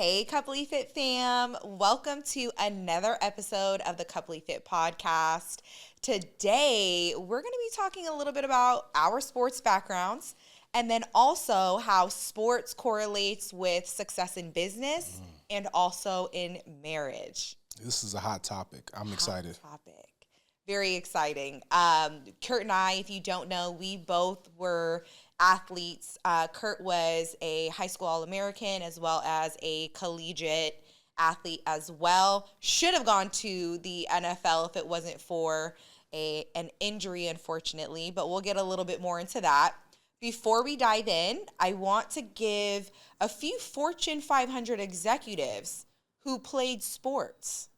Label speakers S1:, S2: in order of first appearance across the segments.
S1: Hey, CoupleyFit fam. Welcome to another episode of the CoupleyFit podcast. Today, we're going to be talking a little bit about our sports backgrounds and then also how sports correlates with success in business and also in marriage.
S2: This is a hot topic. I'm excited.
S1: Very exciting. Kurt and I, if you don't know, we both were athletes. Kurt was a high school All-American as well as a collegiate athlete as well. Should have gone to the NFL if it wasn't for an injury, unfortunately, but we'll get a little bit more into that. Before we dive in, I want to give a few Fortune 500 executives who played sports.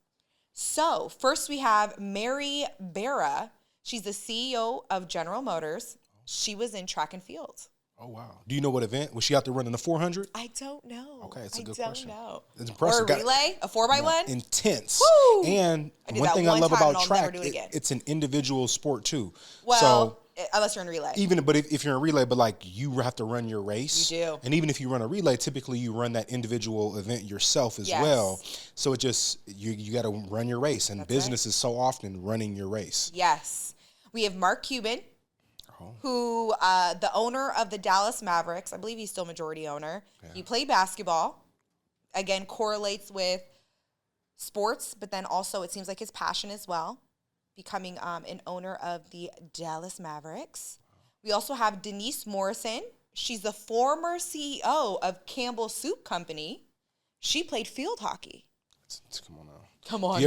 S1: So first we have Mary Barra. She's the CEO of General Motors. She was in track and field.
S2: Oh, wow. Do you know what event? Was she out there running the 400?
S1: I don't know.
S2: Okay, it's a good question.
S1: I don't know.
S2: It's impressive.
S1: Or a relay, a 4x1?
S2: Intense.
S1: Woo!
S2: And one thing I love about track, it's an individual sport too.
S1: Well, unless you're in relay.
S2: But if you're in relay, but like you have to run your race.
S1: You do.
S2: And even if you run a relay, typically you run that individual event yourself as well. So it just, you got to run your race. And business is so often running your race.
S1: Yes. We have Mark Cuban, who the owner of the Dallas Mavericks. I believe he's still majority owner. Yeah. He played basketball. Again, correlates with sports, but then also it seems like his passion as well, becoming an owner of the Dallas Mavericks. We also have Denise Morrison. She's the former CEO of Campbell Soup Company. She played field hockey.
S2: Come on now.
S1: Come on
S2: If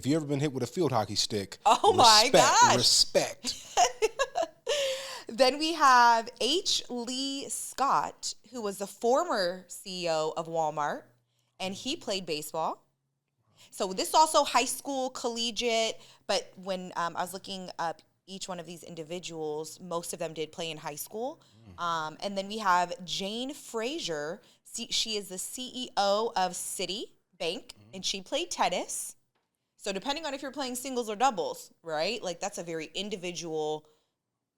S2: you ever been hit with a field hockey stick,
S1: my gosh.
S2: Respect.
S1: Then we have H. Lee Scott, who was the former CEO of Walmart, and he played baseball. So this is also high school, collegiate, but when I was looking up each one of these individuals, most of them did play in high school. And then we have Jane Frazier. She is the CEO of Citibank, and she played tennis. So depending on if you're playing singles or doubles, right? Like that's a very individual,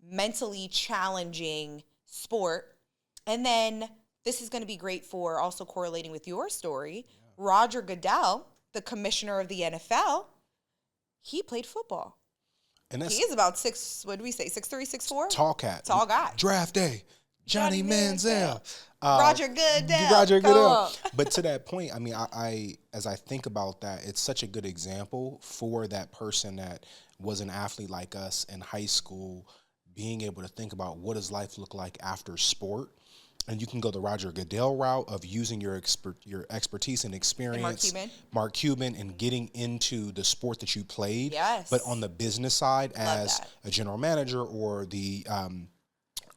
S1: mentally challenging sport. And then this is going to be great for also correlating with your story. Yeah. Roger Goodell, the commissioner of the NFL, he played football. And he is about 6'3", 6'4"?
S2: Tall cat.
S1: Tall guy.
S2: Draft day. Johnny Manziel.
S1: Roger Goodell.
S2: But to that point, I mean, I as I think about that, it's such a good example for that person that was an athlete like us in high school, being able to think about what does life look like after sport. And you can go the Roger Goodell route of using your expertise and experience,
S1: and
S2: Mark Cuban, and getting into the sport that you played.
S1: Yes.
S2: But on the business side, as a general manager or the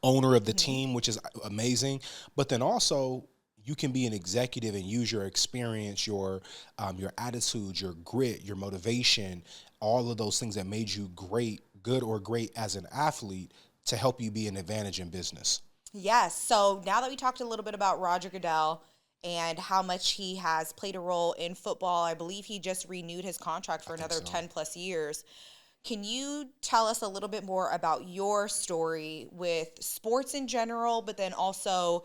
S2: owner of the team, which is amazing. But then also, you can be an executive and use your experience, your attitude, your grit, your motivation, all of those things that made you good or great as an athlete to help you be an advantage in business.
S1: Yes. So now that we talked a little bit about Roger Goodell and how much he has played a role in football, I believe he just renewed his contract for another 10 plus years. Can you tell us a little bit more about your story with sports in general, but then also,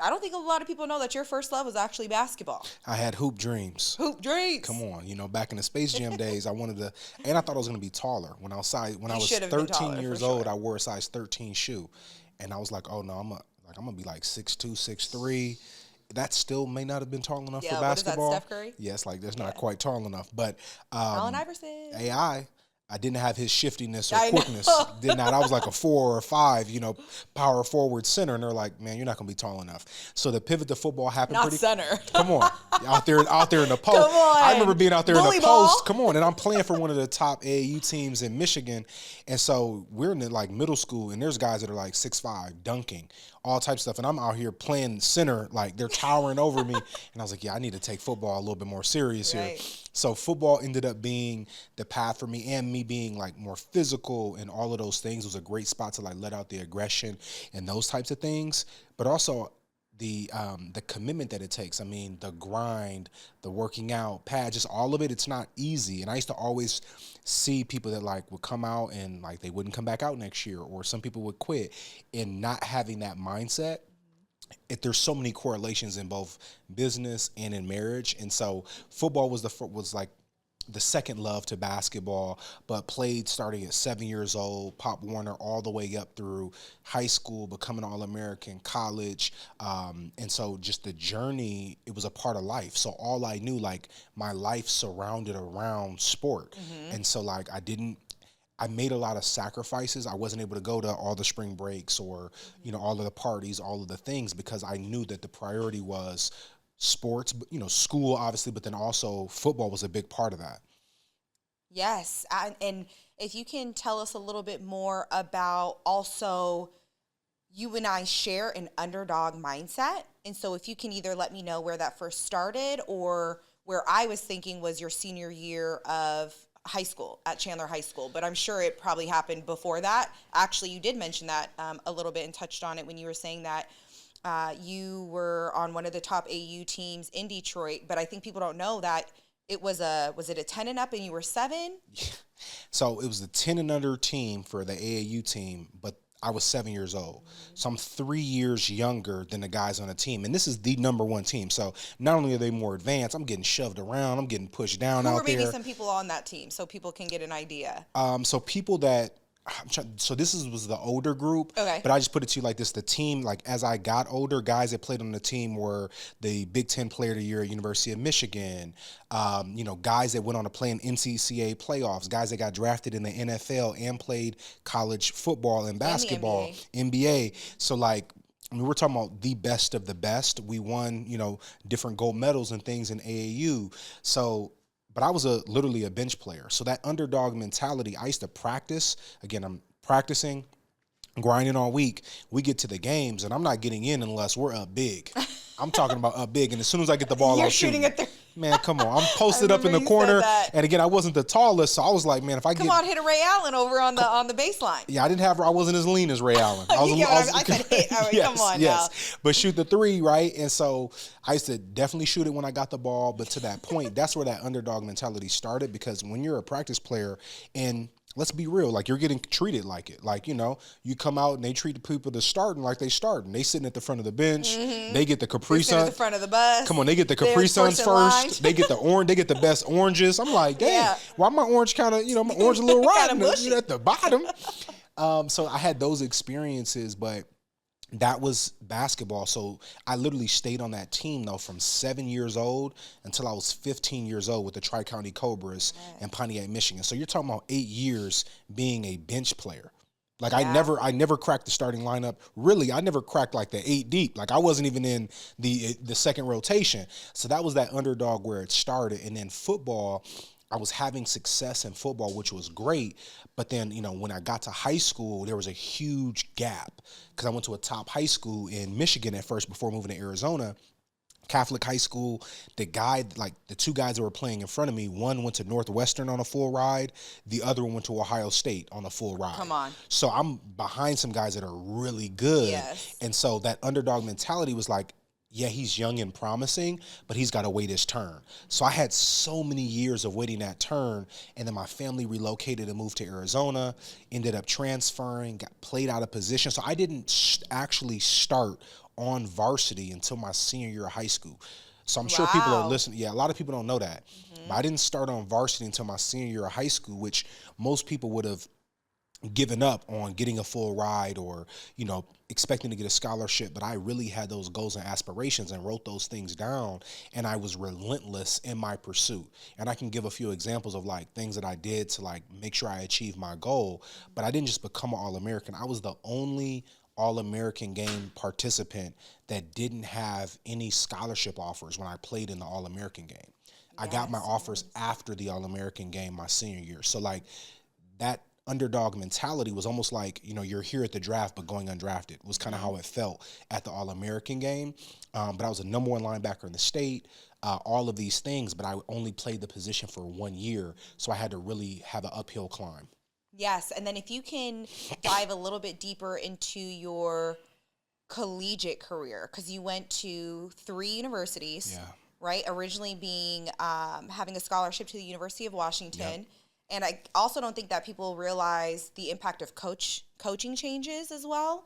S1: I don't think a lot of people know that your first love was actually basketball.
S2: I had hoop dreams. Come on, back in the Space Jam days, I wanted to, and I thought I was going to be taller. When I was 13 years old, I wore a size 13 shoe, and I was like, oh no, I'm gonna be like 6'2", 6'3". That still may not have been tall enough for basketball.
S1: What is that, Steph Curry?
S2: Yes, that's not quite tall enough, but
S1: Allen Iverson.
S2: I didn't have his shiftiness or quickness. Did not. I was like a 4 or 5, power forward center. And they're like, man, you're not going to be tall enough. So the pivot to football happened
S1: not center.
S2: Come on. Out there in the post.
S1: Come on.
S2: I remember being out there
S1: Bully
S2: in the
S1: ball.
S2: post. Come on. And I'm playing for one of the top AAU teams in Michigan. And so we're in middle school, and there's guys that are like 6'5", dunking, all types of stuff. And I'm out here playing center, like they're towering over me. And I was like, yeah, I need to take football a little bit more serious here. So football ended up being the path for me, and me being like more physical and all of those things was a great spot to like let out the aggression and those types of things. But also the commitment that it takes. I mean, the grind, the working out, pad, just all of it. It's not easy. And I used to always see people that like would come out and like they wouldn't come back out next year, or some people would quit, and not having that mindset there's so many correlations in both business and in marriage. And so football was like the second love to basketball, but played starting at 7 years old, Pop Warner, all the way up through high school, becoming All-American, college. And so just the journey, it was a part of life. So all I knew, like my life surrounded around sport. And so like I made a lot of sacrifices. I wasn't able to go to all the spring breaks or, all of the parties, all of the things, because I knew that the priority was sports, school obviously, but then also football was a big part of that.
S1: Yes. And if you can tell us a little bit more about also, you and I share an underdog mindset. And so if you can either let me know where that first started, or where I was thinking was your senior year of high school at Chandler High School, but I'm sure it probably happened before that. Actually, you did mention that a little bit and touched on it when you were saying that you were on one of the top AU teams in Detroit, but I think people don't know that it was it a 10 and up and you were 7?
S2: So it was the 10 and under team for the AAU team, but I was 7 years old. So I'm 3 years younger than the guys on the team. And this is the number one team. So not only are they more advanced, I'm getting shoved around, I'm getting pushed down
S1: Who
S2: out
S1: were maybe
S2: there.
S1: some people on that team so people can get an idea?
S2: So people that so this was the older group,
S1: Okay.
S2: but I just put it to you like this: the team, like as I got older, guys that played on the team were the Big Ten Player of the Year at University of Michigan. Guys that went on to play in NCAA playoffs, guys that got drafted in the NFL and played college football and basketball, NBA. So like, we're talking about the best of the best. We won, different gold medals and things in AAU. So. But I was literally a bench player. So that underdog mentality, I used to practice. Again, I'm practicing, grinding all week. We get to the games, and I'm not getting in unless we're up big. I'm talking about up big. And as soon as I get the ball,
S1: You're shooting at the...
S2: Man, come on. I'm posted up in the corner. And again, I wasn't the tallest, so I was like, man, if I
S1: Come on, hit a Ray Allen over on the baseline.
S2: Yeah, I wasn't as lean as Ray Allen.
S1: I said hit. All right,
S2: yes,
S1: come on
S2: yes.
S1: now.
S2: But shoot the three, right? And so I used to definitely shoot it when I got the ball. But to that point, that's where that underdog mentality started, because when you're a practice player, and let's be real, like you're getting treated like it. Like, you come out and they treat the people that's starting like they starting. They sitting at the front of the bench. They get the Capri Sun.
S1: At the front of the bus.
S2: Come on, they get the Capri Suns first. They get the orange. They get the best oranges. I'm like, dang, why my orange kind of, my orange a little rotten at the bottom. So I had those experiences, but that was basketball. So I literally stayed on that team, though, from 7 years old until I was 15 years old with the Tri-County Cobras in Pontiac, Michigan. So you're talking about 8 years being a bench player. Like I never cracked the starting lineup. Really, I never cracked like the 8 deep. Like I wasn't even in the second rotation. So that was that underdog where it started. And then football, I was having success in football, which was great. But then, when I got to high school, there was a huge gap because I went to a top high school in Michigan at first before moving to Arizona. Catholic high school. The two guys that were playing in front of me, one went to Northwestern on a full ride. The other one went to Ohio State on a full ride.
S1: Come on.
S2: So I'm behind some guys that are really good.
S1: Yes.
S2: And so that underdog mentality was like, yeah, he's young and promising, but he's got to wait his turn. So I had so many years of waiting that turn, and then my family relocated and moved to Arizona, ended up transferring, got played out of position. So I didn't actually start on varsity until my senior year of high school. So I'm sure people are listening. Yeah, a lot of people don't know that. But I didn't start on varsity until my senior year of high school, which most people would have given up on getting a full ride or, expecting to get a scholarship. But I really had those goals and aspirations and wrote those things down. And I was relentless in my pursuit. And I can give a few examples of like things that I did to like make sure I achieved my goal. But I didn't just become an All-American. I was the only All-American game participant that didn't have any scholarship offers when I played in the All-American game. I got my offers after the All-American game my senior year. So like that underdog mentality was almost like, you're here at the draft, but going undrafted was kind of how it felt at the All-American game. But I was a number one linebacker in the state, all of these things, but I only played the position for 1 year. So I had to really have an uphill climb.
S1: Yes. And then if you can dive a little bit deeper into your collegiate career, because you went to 3 universities, right? Originally being having a scholarship to the University of Washington. Yep. And I also don't think that people realize the impact of coaching changes as well.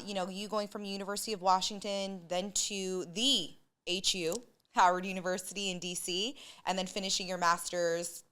S1: You going from University of Washington, then to the HU, Howard University in DC, and then finishing your master's,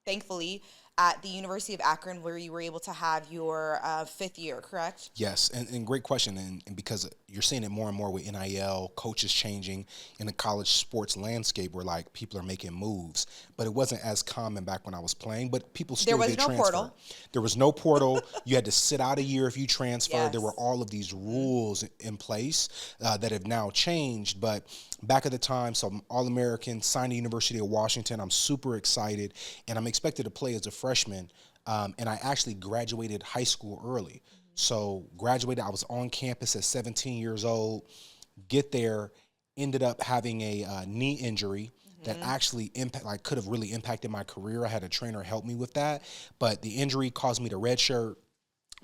S1: thankfully, at the University of Akron, where you were able to have your fifth year, correct?
S2: Yes, and great question, and because you're seeing it more and more with NIL, coaches changing in the college sports landscape where like people are making moves, but it wasn't as common back when I was playing, but people still
S1: There was
S2: did
S1: no
S2: transfer.
S1: portal.
S2: There was no portal. You had to sit out a year if you transferred.
S1: Yes.
S2: There were all of these rules in place that have now changed, but back at the time, so I'm All-American, signed the University of Washington. I'm super excited, and I'm expected to play as a freshman, and I actually graduated high school early. So graduated, I was on campus at 17 years old, get there, ended up having a knee injury that actually could have really impacted my career. I had a trainer help me with that, but the injury caused me to redshirt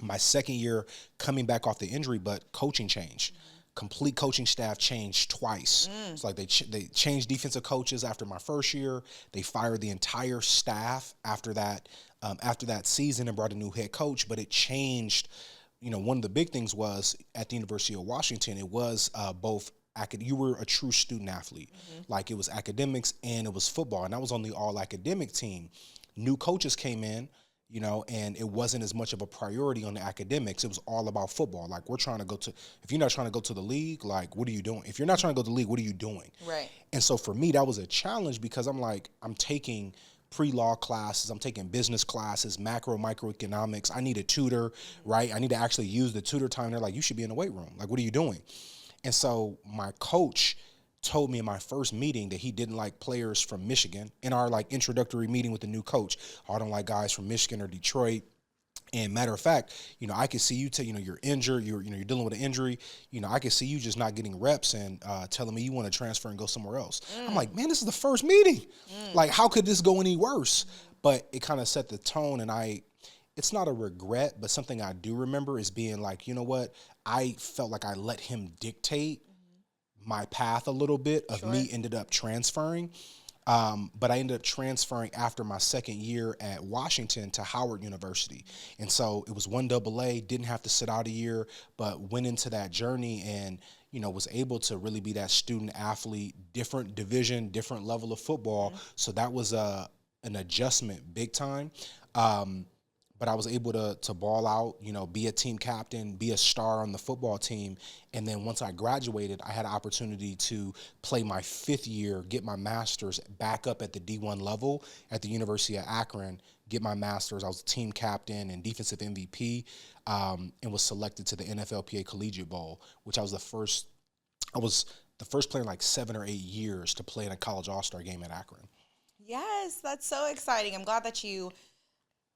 S2: my second year coming back off the injury, but coaching changed. Complete coaching staff changed twice. It's like they changed defensive coaches after my first year. They fired the entire staff after that season and brought a new head coach. But it changed. One of the big things was at the University of Washington, it was both you were a true student athlete. Like it was academics and it was football, and I was on the all academic team. New coaches came in, and it wasn't as much of a priority on the academics. It was all about football. Like if you're not trying to go to the league, like what are you doing? If you're not trying to go to the league, what are you doing?
S1: Right.
S2: And so for me, that was a challenge because I'm taking pre-law classes, I'm taking business classes, microeconomics. I need a tutor, right? I need to actually use the tutor time. They're like, you should be in the weight room. Like, what are you doing? And so my coach told me in my first meeting that he didn't like players from Michigan. In our introductory meeting with the new coach, I don't like guys from Michigan or Detroit. And matter of fact, I could see you you're injured, you're dealing with an injury. I could see you just not getting reps and telling me you want to transfer and go somewhere else. I'm like, man, this is the first meeting. Like, how could this go any worse? But it kind of set the tone, and it's not a regret, but something I do remember is being like, you know what? I felt like I let him dictate my path a little bit of me ended up transferring. But I ended up transferring after my second year at Washington to Howard University. And so it was 1AA, didn't have to sit out a year, but went into that journey and, was able to really be that student athlete, different division, different level of football. So that was an adjustment big time. But I was able to ball out, be a team captain, be a star on the football team. And then once I graduated, I had an opportunity to play my fifth year, get my master's back up at the D1 level at the University of Akron, get my master's. I was a team captain and defensive MVP, and was selected to the NFLPA Collegiate Bowl, which I was the first player in like 7 or 8 years to play in a college all-star game at Akron.
S1: Yes, that's so exciting. I'm glad that you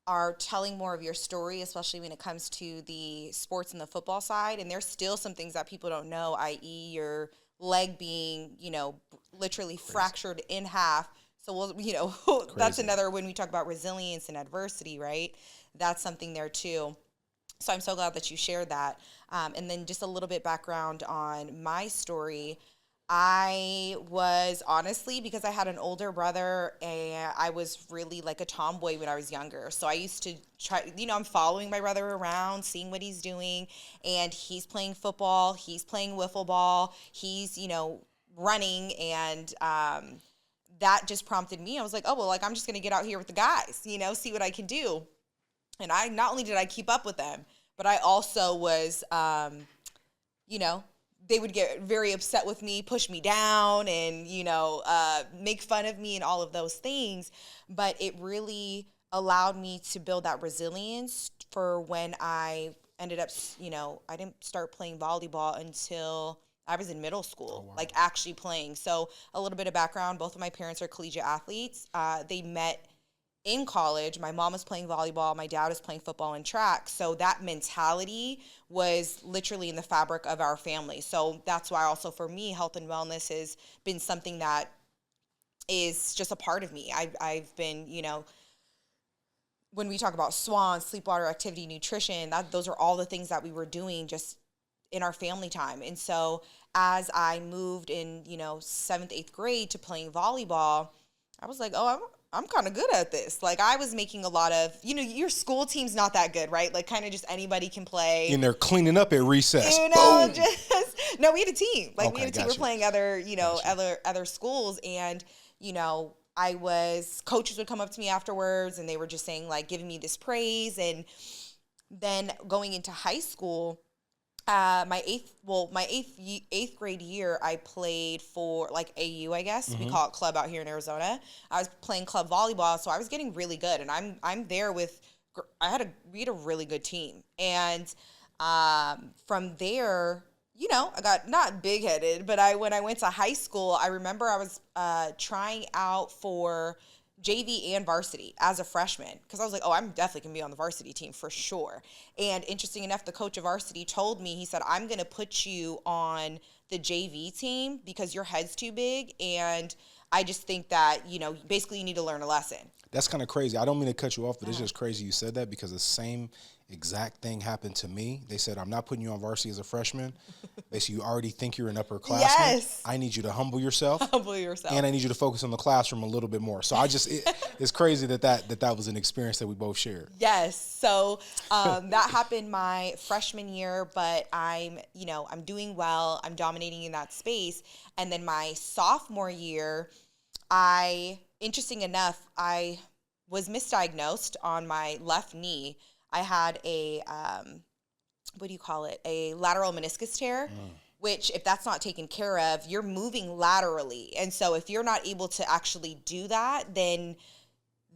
S1: are telling more of your story, especially when it comes to the sports and the football side. And there's still some things that people don't know, i.e. your leg being, literally fractured in half. So that's another, when we talk about resilience and adversity, right? That's something there too. So I'm so glad that you shared that. And then just a little bit background on my story. I was honestly, because I had an older brother, and I was really like a tomboy when I was younger. So I used to try, I'm following my brother around, seeing what he's doing, and he's playing football, he's playing wiffle ball, he's, running, and that just prompted me. I was like, oh, well, I'm just going to get out here with the guys, see what I can do. And not only did I keep up with them, but I also was, they would get very upset with me, push me down, and, make fun of me and all of those things. But it really allowed me to build that resilience for when I ended up, I didn't start playing volleyball until I was in middle school, actually playing. So a little bit of background, both of my parents are collegiate athletes. They met in college. My mom was playing volleyball. My dad was playing football and track. So that mentality was literally in the fabric of our family. So that's why also for me, health and wellness has been something that is just a part of me. I've been, when we talk about SWAN, sleep, water, activity, nutrition, those are all the things that we were doing just in our family time. And so as I moved in, 7th, 8th grade to playing volleyball, I was like, oh, I'm kind of good at this. Like, I was making a lot of, your school team's not that good, right? Like, kind of just anybody can play.
S2: And they're cleaning up at recess.
S1: Boom!
S2: Boom.
S1: No, we had a team. Like, we
S2: Okay,
S1: had a team.
S2: got
S1: We're
S2: you.
S1: playing other schools. And, coaches would come up to me afterwards and they were just saying, like, giving me this praise. And then going into high school, my eighth grade year, I played for like AU, I guess we call it club out here in Arizona. I was playing club volleyball, so I was getting really good, and I'm there with. We had a really good team, and from there, I got not big headed, but when I went to high school, I remember I was trying out for JV and varsity as a freshman, because I was like, oh, I'm definitely going to be on the varsity team for sure. And interesting enough, the coach of varsity told me, he said, I'm going to put you on the JV team because your head's too big, and I just think that, basically you need to learn a lesson.
S2: That's kind of crazy. I don't mean to cut you off, but it's just crazy you said that, because the same exact thing happened to me. They said, I'm not putting you on varsity as a freshman. Basically, you already think you're an upperclassman.
S1: Yes.
S2: I need you to humble yourself. And I need you to focus on the classroom a little bit more. So it's crazy that was an experience that we both shared.
S1: Yes. So that happened my freshman year, but I'm doing well. I'm dominating in that space. And then my sophomore year, interesting enough, I was misdiagnosed on my left knee. I had a a lateral meniscus tear, which if that's not taken care of, you're moving laterally. And so if you're not able to actually do that, then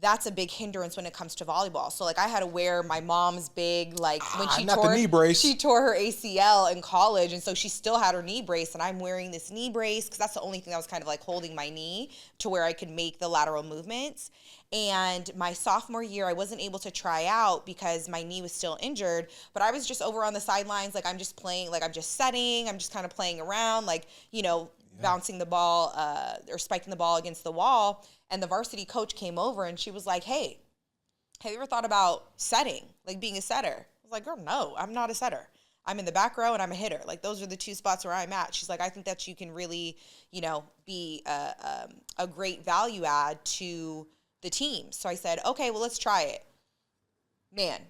S1: that's a big hindrance when it comes to volleyball. So like, I had to wear my mom's big, like when she
S2: the knee brace.
S1: She tore her ACL in college, and so she still had her knee brace, and I'm wearing this knee brace because that's the only thing that was kind of like holding my knee to where I could make the lateral movements. And my sophomore year, I wasn't able to try out because my knee was still injured, but I was just over on the sidelines. Like, I'm just playing, like I'm just setting, I'm just kind of playing around, like, bouncing the ball or spiking the ball against the wall. And the varsity coach came over and she was like, hey, have you ever thought about setting, like being a setter? I was like, girl, no, I'm not a setter. I'm in the back row and I'm a hitter. Like, those are the two spots where I'm at. She's like, I think that you can really, be a great value add to the team. So I said, okay, well, let's try it. Man,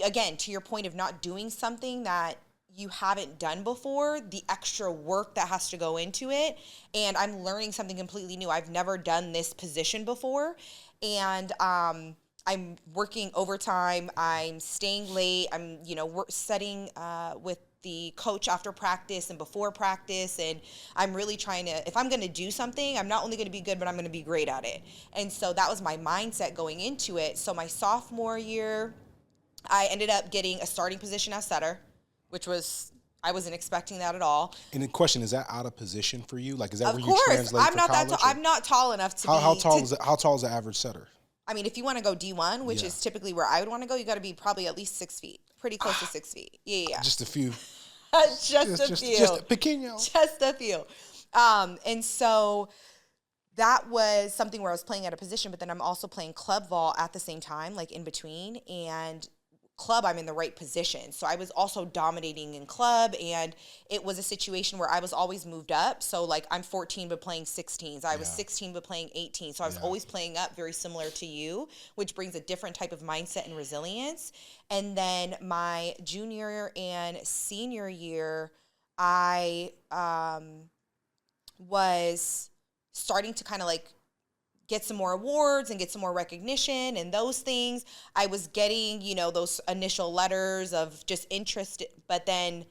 S1: again, to your point of not doing something that you haven't done before, the extra work that has to go into it. And I'm learning something completely new. I've never done this position before. And I'm working overtime. I'm staying late. I'm, setting with the coach after practice and before practice. And I'm really trying to, if I'm going to do something, I'm not only going to be good, but I'm going to be great at it. And so that was my mindset going into it. So my sophomore year, I ended up getting a starting position as setter, which I wasn't expecting that at all. And
S2: the question, is that out of position for you? Like, is that
S1: of
S2: where
S1: course,
S2: you translate
S1: I'm
S2: for
S1: not
S2: college?
S1: I'm not tall enough to
S2: how tall is the average setter?
S1: I mean, if you want to go D1, which is typically where I would want to go, you got to be probably at least 6 feet, pretty close to 6 feet. Yeah.
S2: Just a few.
S1: just a few.
S2: Just pequeño.
S1: Just a few. And so that was something where I was playing at a position, but then I'm also playing club vol at the same time, like in between. And club, I'm in the right position. So I was also dominating in club, and it was a situation where I was always moved up. So like, I'm 14 but playing 16s. I was 16 but playing 18. So I was always playing up, very similar to you, which brings a different type of mindset and resilience. And then my junior and senior year, I was starting to kind of like get some more awards and get some more recognition and those things. I was getting, those initial letters of just interest, but then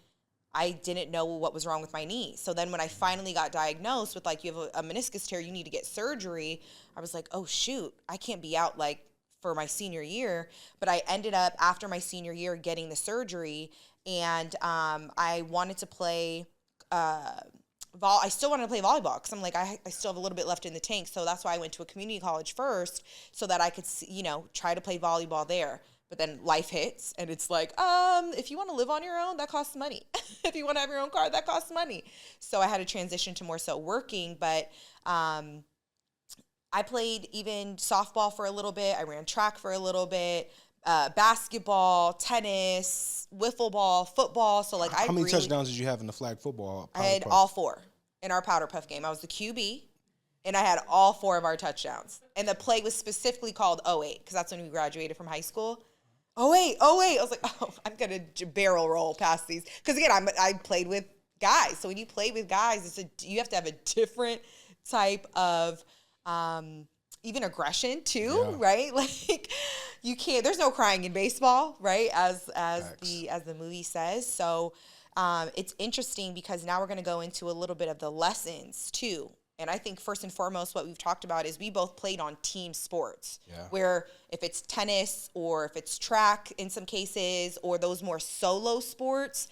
S1: I didn't know what was wrong with my knee. So then when I finally got diagnosed with, like, you have a meniscus tear, you need to get surgery, I was like, oh shoot, I can't be out like for my senior year. But I ended up after my senior year getting the surgery, and I wanted to play I still wanted to play volleyball because I'm like, I still have a little bit left in the tank. So that's why I went to a community college first, so that I could, try to play volleyball there. But then life hits, and it's like, if you want to live on your own, that costs money. If you want to have your own car, that costs money. So I had to transition to more so working. But I played even softball for a little bit. I ran track for a little bit. Basketball, tennis, wiffle ball, football. So like,
S2: how many touchdowns did you have in the flag football?
S1: I had all 4 in our powder puff game. I was the QB, and I had all 4 of our touchdowns. And the play was specifically called 08 because that's when we graduated from high school. 08. I was like, oh, I'm going to barrel roll past these. Because, again, I played with guys. So when you play with guys, you have to have a different type of even aggression too, right? Like you can't. There's no crying in baseball, right? As the movie says. So it's interesting because now we're going to go into a little bit of the lessons too. And I think first and foremost, what we've talked about is we both played on team sports, where if it's tennis or if it's track in some cases or those more solo sports,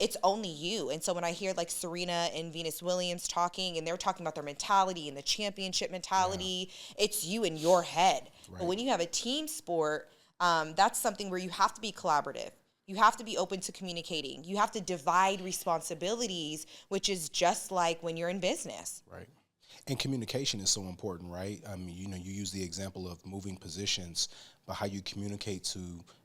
S1: it's only you. And so when I hear like Serena and Venus Williams talking and they're talking about their mentality and the championship mentality, it's you in your head. Right. But when you have a team sport, that's something where you have to be collaborative. You have to be open to communicating. You have to divide responsibilities, which is just like when you're in business.
S2: Right. And communication is so important, right? I mean, you use the example of moving positions, but how you communicate to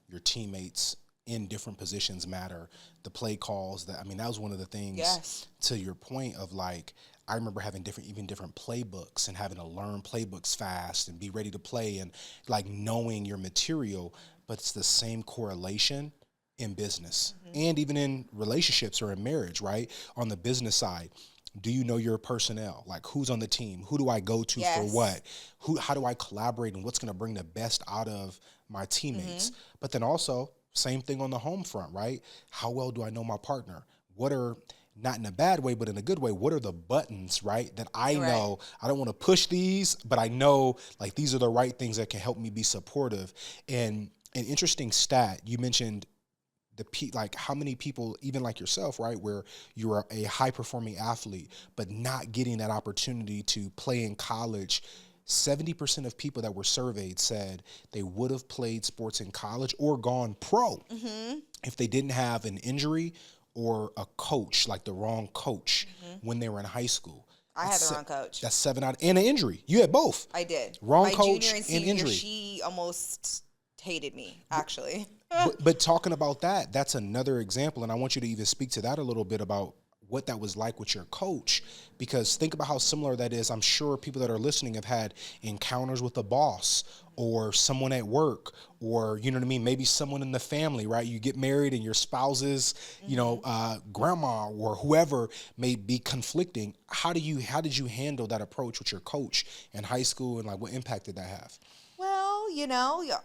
S2: your teammates in different positions matter. The play calls, that was one of the things, to your point of like, I remember having different playbooks and having to learn playbooks fast and be ready to play and like knowing your material, but it's the same correlation in business and even in relationships or in marriage, right? On the business side, do you know your personnel? Like who's on the team? Who do I go to for what? How do I collaborate and what's going to bring the best out of my teammates? But then also same thing on the home front, right? How well do I know my partner? What are, not in a bad way, but in a good way, what are the buttons, right? That I know, I don't want to push these, but I know like these are the right things that can help me be supportive. And an interesting stat, you mentioned like how many people, even like yourself, right, where you're a high performing athlete, but not getting that opportunity to play in college. 70% of people that were surveyed said they would have played sports in college or gone pro if they didn't have an injury or a coach, like the wrong coach when they were in high school.
S1: I had the wrong coach.
S2: That's 7 out, and an injury. You had both.
S1: I did.
S2: Wrong
S1: My
S2: coach
S1: junior and senior
S2: injury.
S1: She almost hated me, actually.
S2: But talking about that, that's another example, and I want you to even speak to that a little bit about what that was like with your coach, because think about how similar that is. I'm sure people that are listening have had encounters with a boss or someone at work or, you know what I mean, maybe someone in the family, right? You get married and your spouse's, grandma or whoever may be conflicting. How did you handle that approach with your coach in high school, and like what impact did that have?
S1: Well,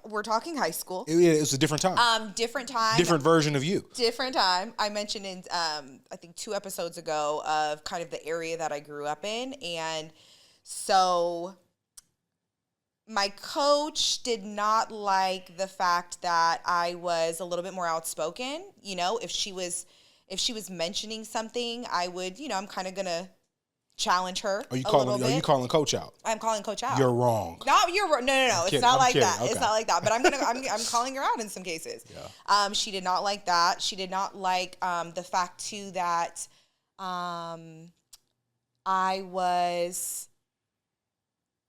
S1: we're talking high school.
S2: It was a different time.
S1: Different time.
S2: Different version of you.
S1: Different time. I mentioned in, I think 2 episodes ago of kind of the area that I grew up in. And so my coach did not like the fact that I was a little bit more outspoken. If she was mentioning something, I would, I'm kind of going to challenge her. Are you
S2: calling coach out?
S1: I'm calling coach out.
S2: You're wrong.
S1: No, you're wrong. No. It's not like that.
S2: Okay.
S1: It's not like that. But I'm calling her out in some cases. Yeah. She did not like that. She did not like the fact too that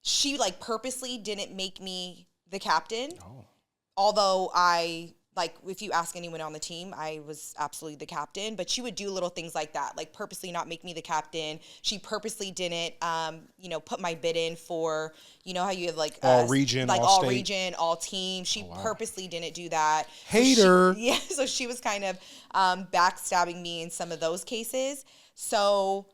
S1: she like purposely didn't make me the captain. Oh. Although if you ask anyone on the team, I was absolutely the captain, but she would do little things like that, like purposely not make me the captain. She purposely didn't, put my bid in for, how you have like
S2: all region,
S1: like
S2: all
S1: region, all team. She purposely didn't do that.
S2: Hater.
S1: So she was kind of backstabbing me in some of those cases. So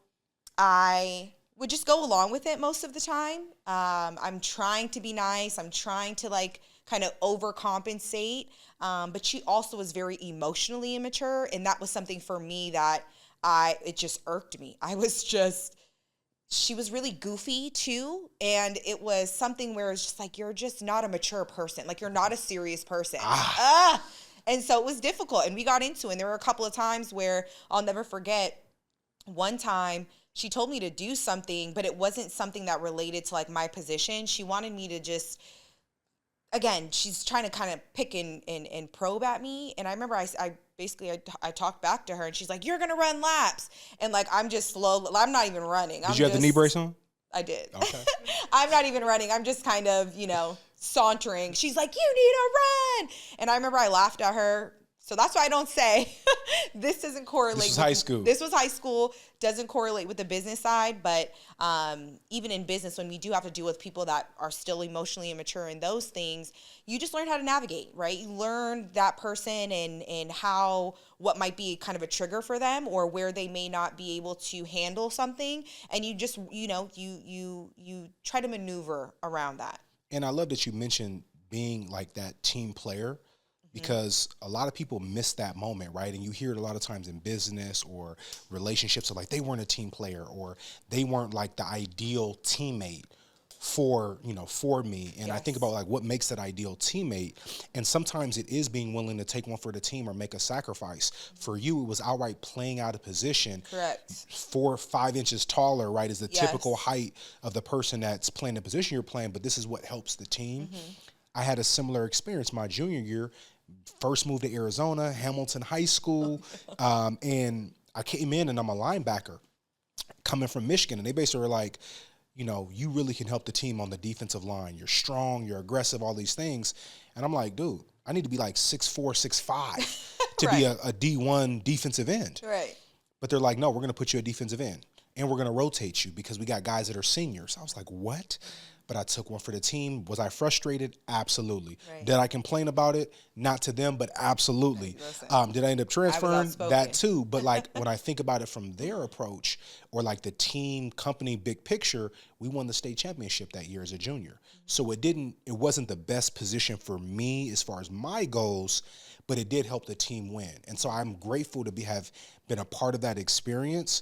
S1: I would just go along with it most of the time. I'm trying to be nice. I'm trying to like kind of overcompensate. But she also was very emotionally immature. And that was something for me that it just irked me. She was really goofy too. And it was something where it's just like, you're just not a mature person. Like you're not a serious person. And so it was difficult. And we got into it. And there were a couple of times where I'll never forget. One time she told me to do something, but it wasn't something that related to like my position. She wanted me to just, again, she's trying to kind of pick and probe at me. And I remember I talked back to her and she's like, you're going to run laps. And like, I'm just slow. I'm not even running.
S2: Did you have the knee brace on?
S1: I did.
S2: Okay.
S1: I'm not even running. I'm just kind of, sauntering. She's like, you need to run. And I remember I laughed at her So that's why I don't say this doesn't correlate.
S2: This was high school.
S1: This was high school, doesn't correlate with the business side. But even in business, when we do have to deal with people that are still emotionally immature and those things, you just learn how to navigate, right? You learn that person and how, what might be kind of a trigger for them or where they may not be able to handle something. And you just, you try to maneuver around that.
S2: And I love that you mentioned being like that team player, because a lot of people miss that moment, right? And you hear it a lot of times in business or relationships, of like they weren't a team player or they weren't like the ideal teammate for me. And I think about like what makes that ideal teammate. And sometimes it is being willing to take one for the team or make a sacrifice. For you, it was outright playing out of position.
S1: Correct.
S2: 4 or 5 inches taller, right, is the typical height of the person that's playing the position you're playing, but this is what helps the team. I had a similar experience my junior year. First moved to Arizona, Hamilton High School, and I came in and I'm a linebacker coming from Michigan, and they basically were like, you really can help the team on the defensive line. You're strong, you're aggressive, all these things. And I'm like, dude, I need to be like 6'4", 6'5", to be a D1 defensive end.
S1: Right.
S2: But they're like, no, we're going to put you a defensive end, and we're going to rotate you because we got guys that are seniors. I was like, what? But I took one for the team. Was I frustrated? Absolutely. Right. Did I complain about it? Not to them, but absolutely. Did I end up transferring? That too. But like when I think about it from their approach or like the team, company, big picture, we won the state championship that year as a junior. So it wasn't the best position for me as far as my goals, but it did help the team win. And so I'm grateful to have been a part of that experience.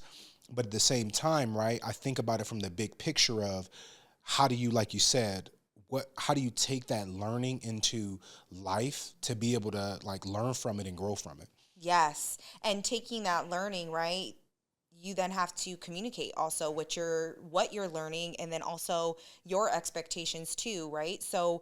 S2: But at the same time, right, I think about it from the big picture of, how do you, like you said, how do you take that learning into life to be able to like learn from it and grow from it?
S1: Yes. And taking that learning, right, you then have to communicate also what you're learning, and then also your expectations too, right? So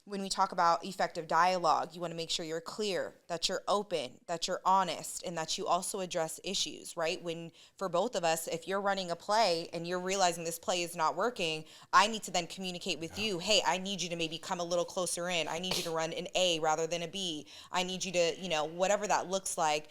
S1: when we talk about effective dialogue, you want to make sure you're clear, that you're open, that you're honest, and that you also address issues, right? When, for both of us, if you're running a play and you're realizing this play is not working, I need to then communicate with you, hey, I need you to maybe come a little closer in. I need you to run an A rather than a B. I need you to, whatever that looks like,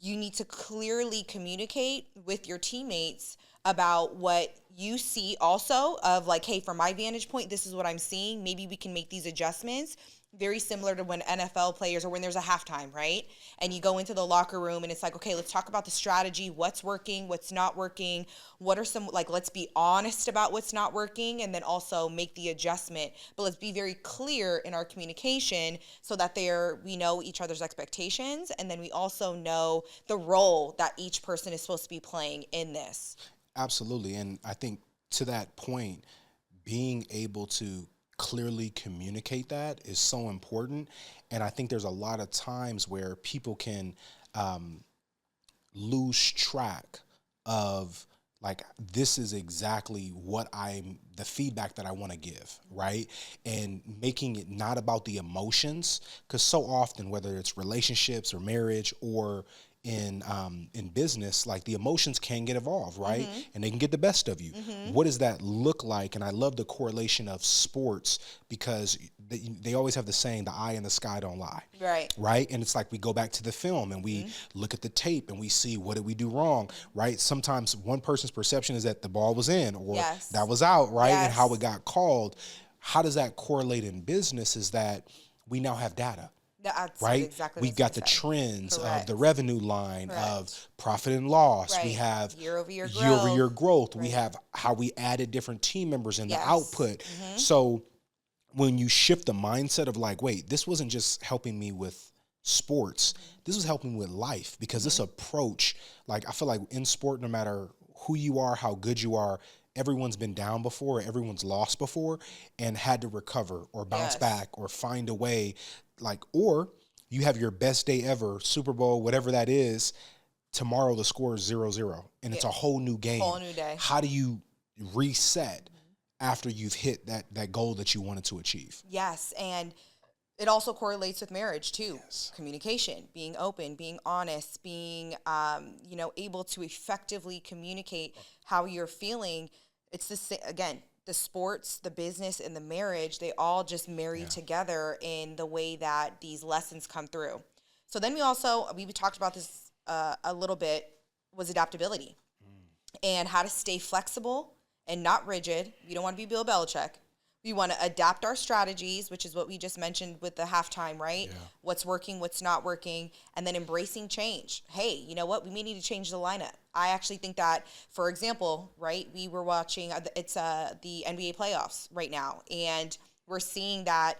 S1: you need to clearly communicate with your teammates about what you see also of like, hey, from my vantage point, this is what I'm seeing. Maybe we can make these adjustments. Very similar to when NFL players or when there's a halftime, right? And you go into the locker room and it's like, okay, let's talk about the strategy. What's working? What's not working? What are some, like, let's be honest about what's not working and then also make the adjustment. But let's be very clear in our communication so that we know each other's expectations. And then we also know the role that each person is supposed to be playing in this.
S2: Absolutely. And I think to that point, being able to clearly communicate that is so important. And I think there's a lot of times where people can lose track of like, this is exactly the feedback that I want to give, right? And making it not about the emotions, because so often, whether it's relationships or marriage or in business, like the emotions can get involved, right? And they can get the best of you. What does that look like? And I love the correlation of sports, because they always have the saying, the eye in the sky don't lie. Right. And it's like we go back to the film and we look at the tape and we see, what did we do wrong, right? Sometimes one person's perception is that the ball was in or that was out, right? And how it got called. How does that correlate in business is that we now have data.
S1: That's
S2: right?
S1: Exactly
S2: We've got the trends of the revenue line of profit and loss. We have year-over-year growth. We have how we added different team members in the output. So when you shift the mindset of like, wait, this wasn't just helping me with sports. This was helping me with life, because this approach, like I feel like in sport, no matter who you are, how good you are, everyone's been down before, everyone's lost before and had to recover or bounce back or find a way. Like, or you have your best day ever, Super Bowl, whatever that is, tomorrow the score is 0-0 and it's a whole new game.
S1: Whole new day.
S2: How do you reset after you've hit that goal that you wanted to achieve?
S1: Yes, and it also correlates with marriage too. Communication, being open, being honest, being able to effectively communicate how you're feeling. It's the same again. The sports, the business, and the marriage, they all just marry together in the way that these lessons come through. So then we talked about this a little bit, was adaptability and how to stay flexible and not rigid. We don't want to be Bill Belichick. We want to adapt our strategies, which is what we just mentioned with the halftime, right?
S2: Yeah.
S1: What's working, what's not working, and then embracing change. Hey, you know what? We may need to change the lineup. I actually think that, for example, right, we were watching, the NBA playoffs right now, and we're seeing that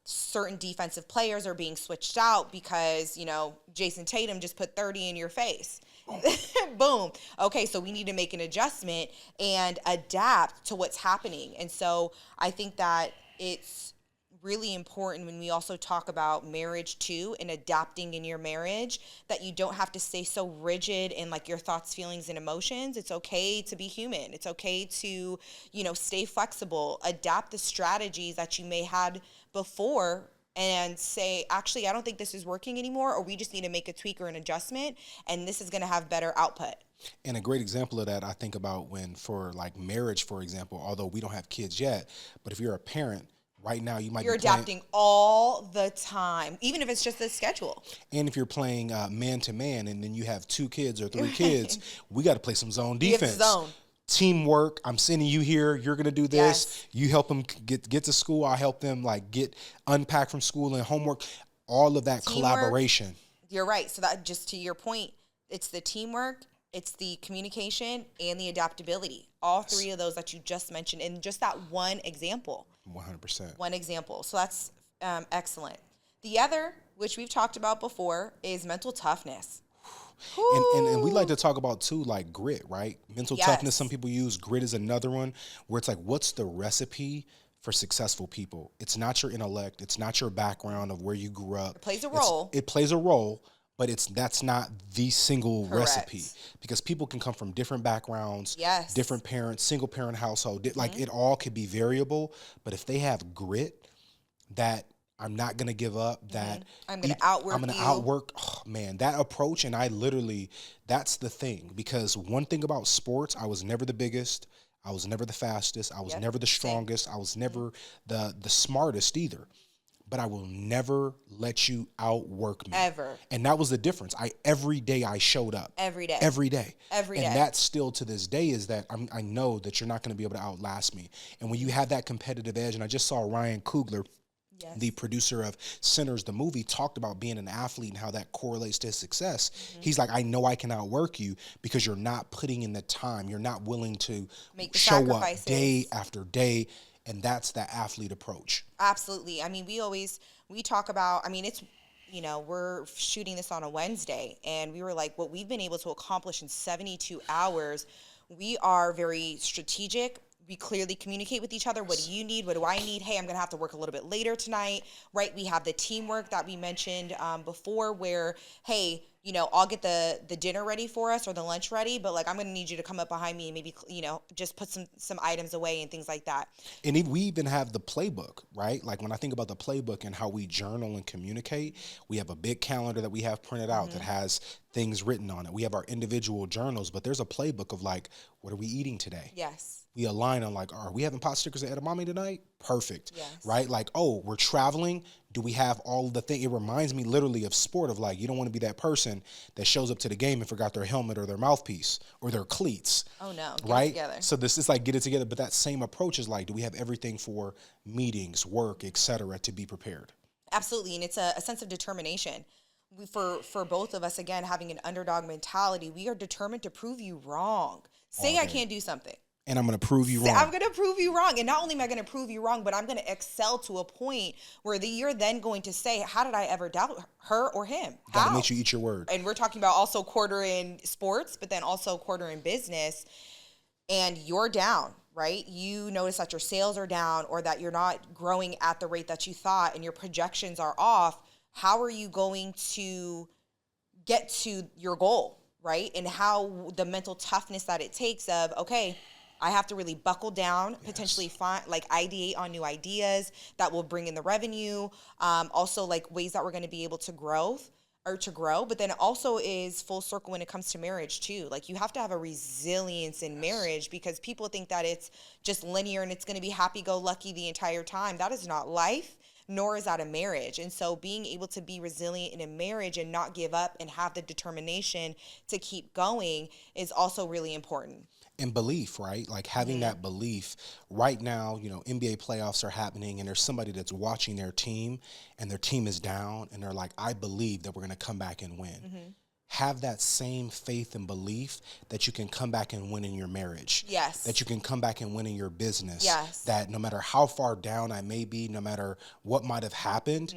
S1: certain defensive players are being switched out because, Jason Tatum just put 30 in your face. Boom. Okay, so we need to make an adjustment and adapt to what's happening. And so I think that it's really important when we also talk about marriage too, and adapting in your marriage, that you don't have to stay so rigid in like your thoughts, feelings, and emotions. It's okay to be human. It's okay to, stay flexible, adapt the strategies that you may had before, and say, actually, I don't think this is working anymore, or we just need to make a tweak or an adjustment, and this is going to have better output.
S2: And a great example of that, I think about when, for like marriage, for example, although we don't have kids yet, but if you're a parent, right now you're
S1: adapting all the time, even if it's just the schedule.
S2: And if you're playing man to man, and then you have 2 kids or 3 kids, we got to play some zone defense.
S1: Zone.
S2: Teamwork. I'm sending you here. You're gonna do this.
S1: Yes.
S2: You help them get to school. I'll help them get unpacked from school and homework. All of that teamwork, collaboration.
S1: You're right. So that, just to your point, it's the teamwork, it's the communication, and the adaptability. All 3 of those that you just mentioned in just that one example.
S2: 100%.
S1: One example. So that's excellent. The other, which we've talked about before, is mental toughness.
S2: And we like to talk about too, like grit, right? Mental toughness. Some people use grit as another one, where it's like, what's the recipe for successful people? It's not your intellect. It's not your background of where you grew up.
S1: It plays a role.
S2: It plays a role, but that's not the single recipe, because people can come from different backgrounds, different parents, single parent household. Like it all could be variable, but if they have grit, that I'm not going to give up, that
S1: I'm going to outwork
S2: oh, man, that approach. And that's the thing, because one thing about sports, I was never the biggest. I was never the fastest. I was never the strongest. I was never the smartest either. But I will never let you outwork me.
S1: Ever.
S2: And that was the difference. Every day I showed up.
S1: Every day.
S2: And that still to this day is that I know that you're not going to be able to outlast me. And when you have that competitive edge, and I just saw Ryan Coogler, the producer of Sinners, the movie, talked about being an athlete and how that correlates to his success. He's like, I know I can outwork you because you're not putting in the time. You're not willing to show up day after day. And that's that athlete approach.
S1: Absolutely. I mean, we talk about, it's, we're shooting this on a Wednesday, and we were like, what we've been able to accomplish in 72 hours, we are very strategic. We clearly communicate with each other. What do you need? What do I need? Hey, I'm going to have to work a little bit later tonight, right? We have the teamwork that we mentioned before, where, hey, I'll get the dinner ready for us or the lunch ready, but I'm going to need you to come up behind me and maybe, just put some items away and things like that.
S2: And we even have the playbook, right? Like when I think about the playbook and how we journal and communicate, we have a big calendar that we have printed out that has things written on it. We have our individual journals, but there's a playbook of what are we eating today?
S1: Yes.
S2: We align on are we having pot stickers at edamame tonight? Perfect. Yes. Right? We're traveling. Do we have all of the things? It reminds me literally of sport of you don't want to be that person that shows up to the game and forgot their helmet or their mouthpiece or their cleats.
S1: Oh no.
S2: Right? Together. So this is get it together. But that same approach is do we have everything for meetings, work, etc., to be prepared?
S1: Absolutely. And it's a sense of determination. For both of us, again, having an underdog mentality, we are determined to prove you wrong. Say I can't do something.
S2: And I'm going to prove you wrong.
S1: I'm going to prove you wrong. And not only am I going to prove you wrong, but I'm going to excel to a point where you're then going to say, how did I ever doubt her or him? How?
S2: Got to make you eat your word.
S1: And we're talking about also quarter in sports, but then also quarter in business. And you're down, right? You notice that your sales are down, or that you're not growing at the rate that you thought, and your projections are off. How are you going to get to your goal, right? And how the mental toughness that it takes of, okay, I have to really buckle down, potentially ideate on new ideas that will bring in the revenue. Also ways that we're going to be able to grow, but then it also is full circle when it comes to marriage too. You have to have a resilience in marriage, because people think that it's just linear and it's going to be happy-go-lucky the entire time. That is not life. nor is that a marriage. And so being able to be resilient in a marriage and not give up and have the determination to keep going is also really important.
S2: And belief, right? Like having that belief. Right now, you know, NBA playoffs are happening and there's somebody that's watching their team and their team is down and they're like, I believe that we're going to come back and win. Have that same faith and belief that you can come back and win in your marriage.
S1: Yes.
S2: That you can come back and win in your business.
S1: Yes.
S2: That no matter how far down I may be, no matter what might have happened,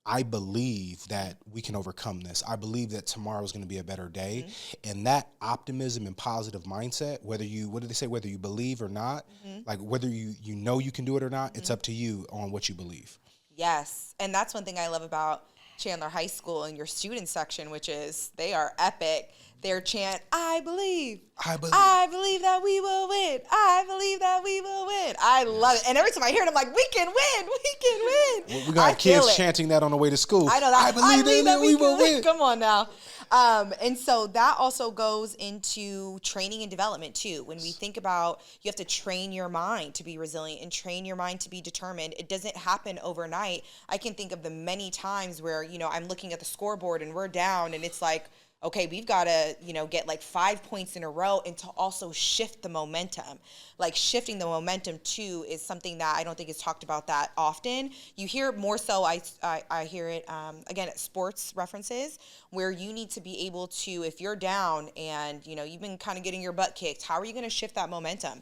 S2: I believe that we can overcome this. I believe that tomorrow is going to be a better day. And that optimism and positive mindset, whether you, what do they say, whether you believe or not, like whether you know you can do it or not, it's up to you on what you believe.
S1: Yes. And that's one thing I love about Chandler High School and your student section, which is they are epic. Their chant, I believe.
S2: I believe.
S1: I believe that we will win. I believe that we will win. I love it. And every time I hear it, I'm like, we can win. We can win.
S2: We're going to have kids chanting that on the way to school.
S1: I know that.
S2: I believe that we will win.
S1: Come on now. And so that also goes into training and development too. When we think about, you have to train your mind to be resilient and train your mind to be determined. It doesn't happen overnight. I can think of the many times where, you know, I'm looking at the scoreboard and we're down and it's like, okay, we've got to, you know, get like 5 points in a row and to also shift the momentum. Like shifting the momentum too is something that I don't think is talked about that often. You hear more so, I hear it, again, at sports references where you need to be able to, if you're down and, you know, you've been kind of getting your butt kicked, how are you going to shift that momentum?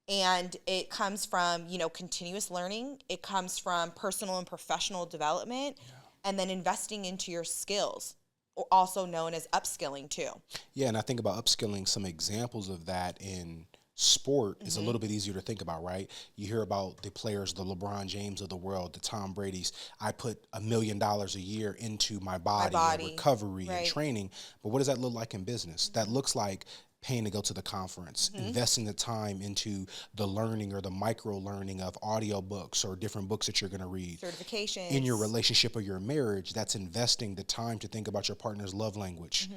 S1: And it comes from, you know, continuous learning. It comes from personal and professional development and then investing into your skills, also known as upskilling too.
S2: Yeah, and I think about upskilling. Some examples of that in sport is a little bit easier to think about, right? You hear about the players, the LeBron James of the world, the Tom Brady's. I put $1 million a year into my body. And recovery and training. But what does that look like in business? That looks like paying to go to the conference, investing the time into the learning or the micro learning of audio books or different books that you're going to read.
S1: Certifications. In
S2: your relationship or your marriage, that's investing the time to think about your partner's love language.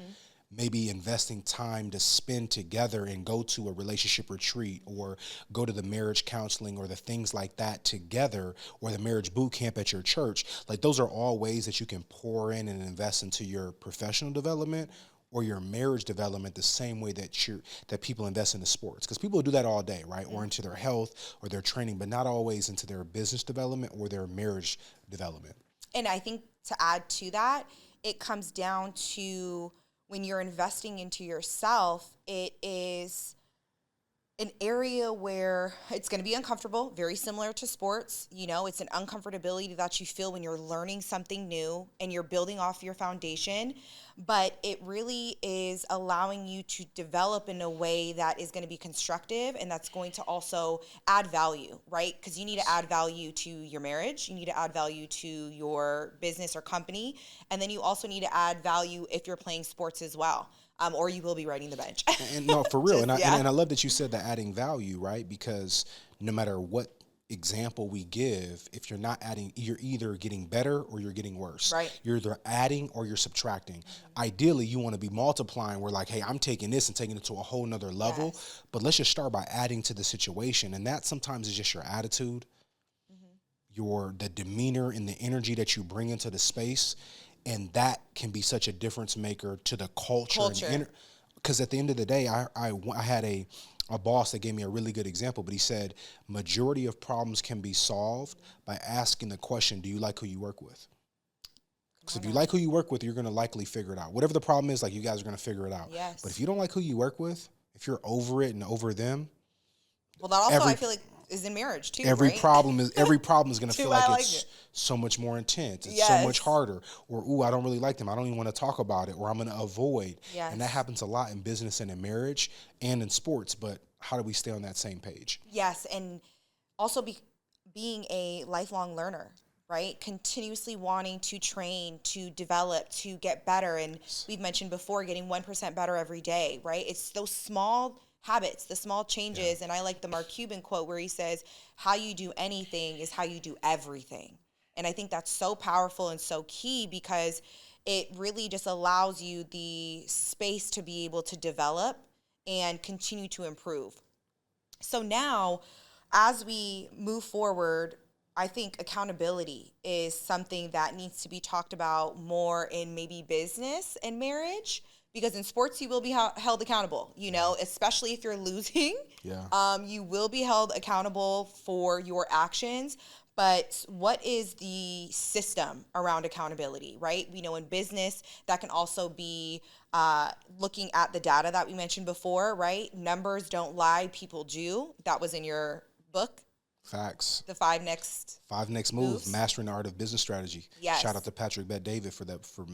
S2: Maybe investing time to spend together and go to a relationship retreat or go to the marriage counseling or the things like that together, or the marriage boot camp at your church. Like those are all ways that you can pour in and invest into your professional development or your marriage development the same way that people invest into sports. Because people do that all day, right? Or into their health or their training, but not always into their business development or their marriage development.
S1: And I think to add to that, it comes down to when you're investing into yourself, it is an area where it's going to be uncomfortable, very similar to sports. You know, it's an uncomfortability that you feel when you're learning something new and you're building off your foundation. But it really is allowing you to develop in a way that is going to be constructive and that's going to also add value, right? Because you need to add value to your marriage. You need to add value to your business or company. And then you also need to add value if you're playing sports as well. Or you will be riding the bench.
S2: And no, for real. And I love that you said the adding value, right? Because no matter what example we give, if you're not adding, you're either getting better or you're getting worse.
S1: Right.
S2: You're either adding or you're subtracting. Ideally, you want to be multiplying. We're like, hey, I'm taking this and taking it to a whole nother level. But let's just start by adding to the situation. And that sometimes is just your attitude, the demeanor and the energy that you bring into the space. And that can be such a difference maker to the culture. Because at the end of the day, I had a boss that gave me a really good example, but he said, majority of problems can be solved by asking the question, do you like who you work with? Because if you like who you work with, you're going to likely figure it out. Whatever the problem is, like you guys are going to figure it out.
S1: Yes.
S2: But if you don't like who you work with, if you're over it and over them.
S1: Well, that also I feel like is in marriage too,
S2: every
S1: right?
S2: problem is going to feel like it's so much more intense. It's so much harder. Or, I don't really like them. I don't even want to talk about it. Or I'm going to avoid.
S1: Yes.
S2: And that happens a lot in business and in marriage and in sports. But how do we stay on that same page?
S1: Yes. And also being a lifelong learner, right? Continuously wanting to train, to develop, to get better. And we've mentioned before, getting 1% better every day, right? It's those small habits, the small changes. And I like the Mark Cuban quote where he says, how you do anything is how you do everything. And I think that's so powerful and so key because it really just allows you the space to be able to develop and continue to improve. So now, as we move forward, I think accountability is something that needs to be talked about more in maybe business and marriage, because in sports you will be held accountable, you know, especially if you're losing.
S2: Yeah.
S1: You will be held accountable for your actions. But what is the system around accountability, right? We know in business that can also be looking at the data that we mentioned before, right? Numbers don't lie, people do. That was in your book,
S2: Facts.
S1: the five next
S2: Move,
S1: moves.
S2: Mastering the Art of Business Strategy.
S1: Yes.
S2: Shout out to Patrick Bet-David for that, for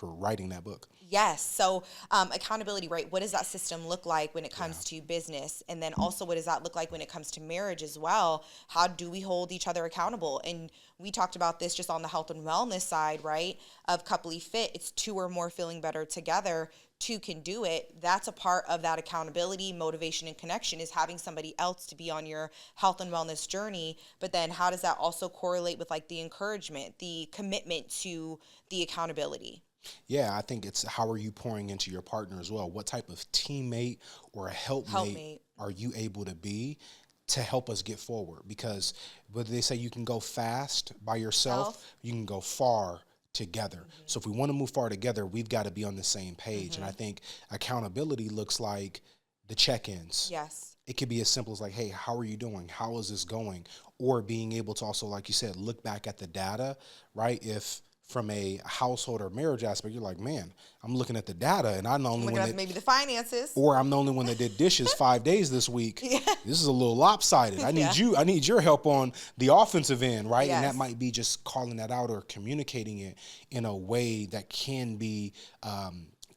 S2: writing that book.
S1: Yes. So accountability, right? What does that system look like when it comes to business? And then also, what does that look like when it comes to marriage as well? How do we hold each other accountable? And we talked about this just on the health and wellness side, right? Of CoupleyFit. It's two or more feeling better together. Two can do it. That's a part of that accountability, motivation, and connection, is having somebody else to be on your health and wellness journey. But then how does that also correlate with like the encouragement, the commitment to the accountability?
S2: Yeah, I think it's how are you pouring into your partner as well? What type of teammate or a helpmate are you able to be to help us get forward? Because whether they say you can go fast by yourself, you can go far together. So if we want to move far together, we've got to be on the same page. And I think accountability looks like the check-ins.
S1: Yes.
S2: It could be as simple as like, hey, how are you doing? How is this going? Or being able to also, like you said, look back at the data, right? If from a household or marriage aspect, you're like, man, I'm looking at the data and I'm the only one that,
S1: maybe the finances,
S2: or I'm the only one that did dishes 5 days this week. This is a little lopsided. I need your help on the offensive end, right? And that might be just calling that out or communicating it in a way that can be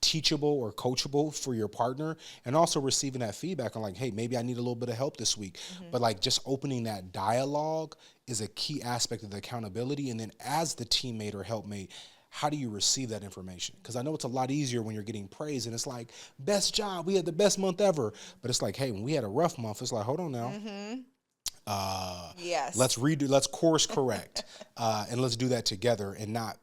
S2: teachable or coachable for your partner, and also receiving that feedback on like, hey, maybe I need a little bit of help this week. But like just opening that dialogue is a key aspect of the accountability. And then as the teammate or helpmate, how do you receive that information? Because I know it's a lot easier when you're getting praise and it's like, best job, we had the best month ever. But it's like, hey, when we had a rough month, it's like, hold on now. Let's course correct. And let's do that together and not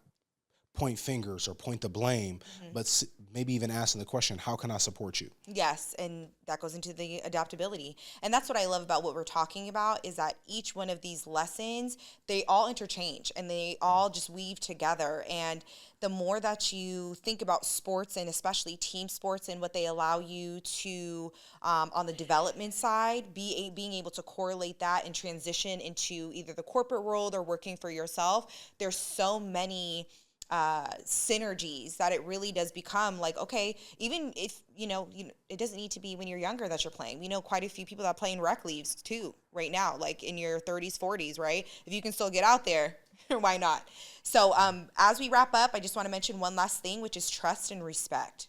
S2: point fingers or point the blame, but maybe even asking the question, how can I support you?
S1: Yes, and that goes into the adaptability. And that's what I love about what we're talking about, is that each one of these lessons, they all interchange and they all just weave together. And the more that you think about sports, and especially team sports, and what they allow you to, on the development side, being able to correlate that and transition into either the corporate world or working for yourself, there's so many synergies that it really does become like, okay, even if, it doesn't need to be when you're younger that you're playing. We know quite a few people that play in rec leagues too right now, like in your 30s, 40s, right? If you can still get out there, why not? So as we wrap up, I just want to mention one last thing, which is trust and respect.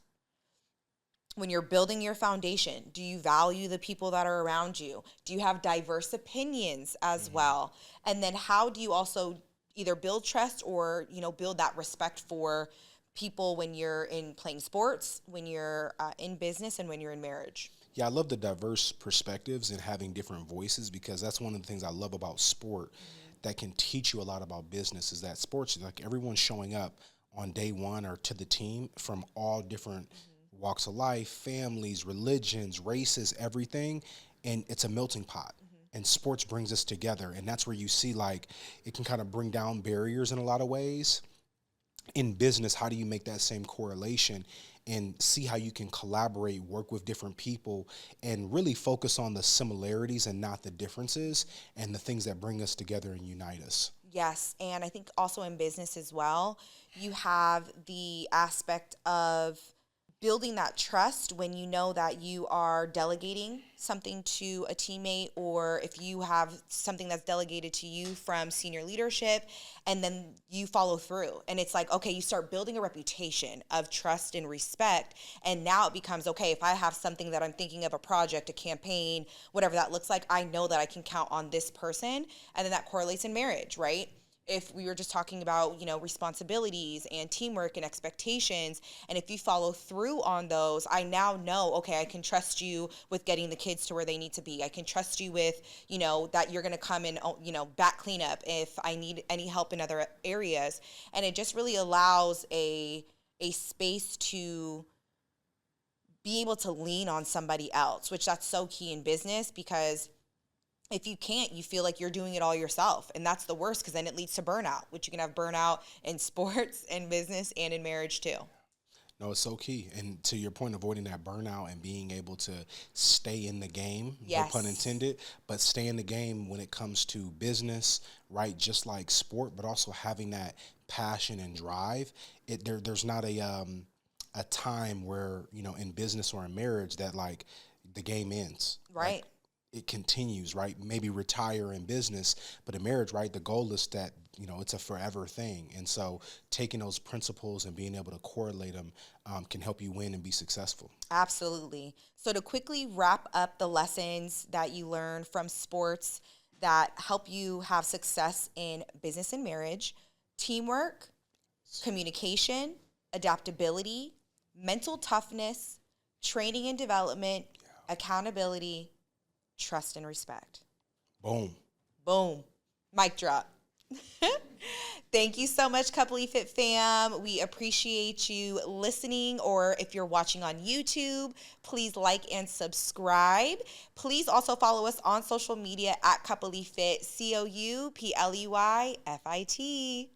S1: When you're building your foundation, do you value the people that are around you? Do you have diverse opinions as well? And then how do you also either build trust or, build that respect for people when you're in playing sports, when you're in business, and when you're in marriage?
S2: Yeah, I love the diverse perspectives and having different voices, because that's one of the things I love about sport that can teach you a lot about business, is that sports, like everyone's showing up on day one or to the team from all different walks of life, families, religions, races, everything. And it's a melting pot. And sports brings us together. And that's where you see like it can kind of bring down barriers in a lot of ways. In business, how do you make that same correlation and see how you can collaborate, work with different people, and really focus on the similarities and not the differences, and the things that bring us together and unite us?
S1: Yes. And I think also in business as well, you have the aspect of building that trust when you know that you are delegating something to a teammate, or if you have something that's delegated to you from senior leadership, and then you follow through. And it's like, okay, you start building a reputation of trust and respect. And now it becomes, okay, if I have something that I'm thinking of, a project, a campaign, whatever that looks like, I know that I can count on this person. And then that correlates in marriage, right? If we were just talking about, responsibilities and teamwork and expectations, and if you follow through on those, I now know, okay, I can trust you with getting the kids to where they need to be. I can trust you with, that you're going to come and, back cleanup if I need any help in other areas. And it just really allows a space to be able to lean on somebody else, which that's so key in business, because if you can't, you feel like you're doing it all yourself. And that's the worst, because then it leads to burnout, which you can have burnout in sports and business and in marriage too.
S2: No, it's so key. And to your point, avoiding that burnout and being able to stay in the game, no pun
S1: Yes.
S2: intended, but stay in the game when it comes to business, right? Just like sport, but also having that passion and drive. There's not a time where, in business or in marriage that like the game ends.
S1: Right.
S2: Like, it continues, right? Maybe retire in business, but in marriage, right? The goal is that, it's a forever thing. And so taking those principles and being able to correlate them can help you win and be successful.
S1: Absolutely. So to quickly wrap up the lessons that you learn from sports that help you have success in business and marriage: teamwork, communication, adaptability, mental toughness, training and development, accountability, trust and respect.
S2: Boom.
S1: Boom. Mic drop. Thank you so much, CoupleyFit fam. We appreciate you listening, or if you're watching on YouTube, please like and subscribe. Please also follow us on social media at CoupleyFit, CoupleyFit.